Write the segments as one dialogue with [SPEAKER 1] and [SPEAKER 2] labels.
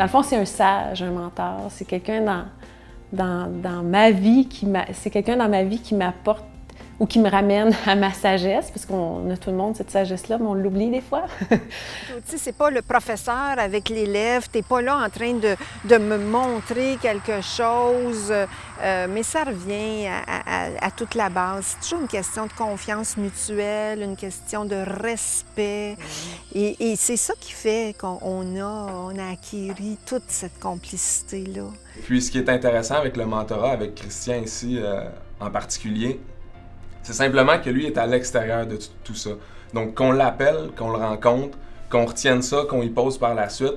[SPEAKER 1] Dans le fond, c'est un sage, un mentor. C'est quelqu'un dans ma vie c'est quelqu'un dans ma vie qui m'apporte ou qui me ramène à ma sagesse, parce qu'on a tout le monde cette sagesse-là, mais on l'oublie des fois.
[SPEAKER 2] Tu sais, c'est pas le professeur avec l'élève, t'es pas là en train de me montrer quelque chose, mais ça revient à toute la base. C'est toujours une question de confiance mutuelle, une question de respect, et c'est ça qui fait qu'on a acquis toute cette complicité-là.
[SPEAKER 3] Puis ce qui est intéressant avec le mentorat, avec Christian ici en particulier, c'est simplement que lui est à l'extérieur de tout ça. Donc qu'on l'appelle, qu'on le rencontre, qu'on retienne ça, qu'on y pose par la suite,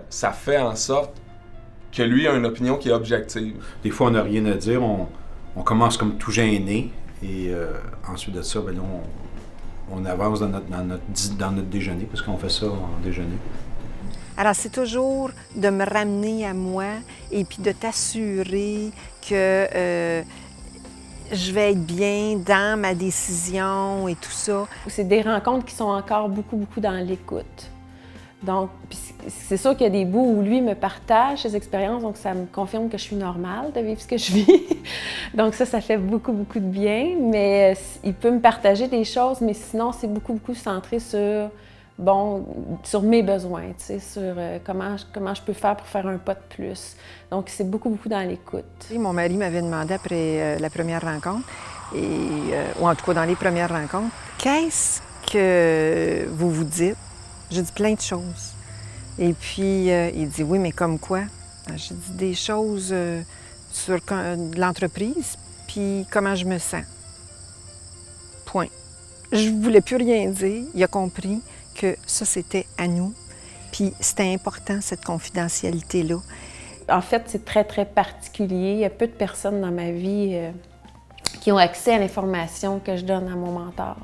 [SPEAKER 3] ça fait en sorte que lui a une opinion qui est objective.
[SPEAKER 4] Des fois, on n'a rien à dire, on commence comme tout gêné, et ensuite de ça, ben là, on avance dans notre déjeuner, parce qu'on fait ça en déjeuner.
[SPEAKER 2] Alors, c'est toujours de me ramener à moi et puis de t'assurer que je vais être bien dans ma décision et tout ça.
[SPEAKER 1] C'est des rencontres qui sont encore beaucoup dans l'écoute. Donc, c'est sûr qu'il y a des bouts où lui me partage ses expériences, donc ça me confirme que je suis normale de vivre ce que je vis. Donc ça fait beaucoup de bien, mais il peut me partager des choses, mais sinon, c'est beaucoup centré sur mes besoins, tu sais, sur comment je peux faire pour faire un pas de plus. Donc, c'est beaucoup dans l'écoute.
[SPEAKER 2] Mon mari m'avait demandé après la première rencontre, ou en tout cas dans les premières rencontres, qu'est-ce que vous vous dites? J'ai dit plein de choses. Et puis, il dit, oui, mais comme quoi? J'ai dit des choses sur l'entreprise, puis comment je me sens. Point. Je ne voulais plus rien dire. Il a compris que ça, c'était à nous. Puis c'était important, cette confidentialité-là.
[SPEAKER 1] En fait, c'est très particulier. Il y a peu de personnes dans ma vie qui ont accès à l'information que je donne à mon mentor.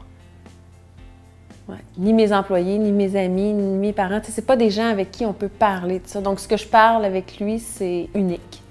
[SPEAKER 1] Ouais. Ni mes employés, ni mes amis, ni mes parents. C'est pas des gens avec qui on peut parler de ça. Donc, ce que je parle avec lui, c'est unique.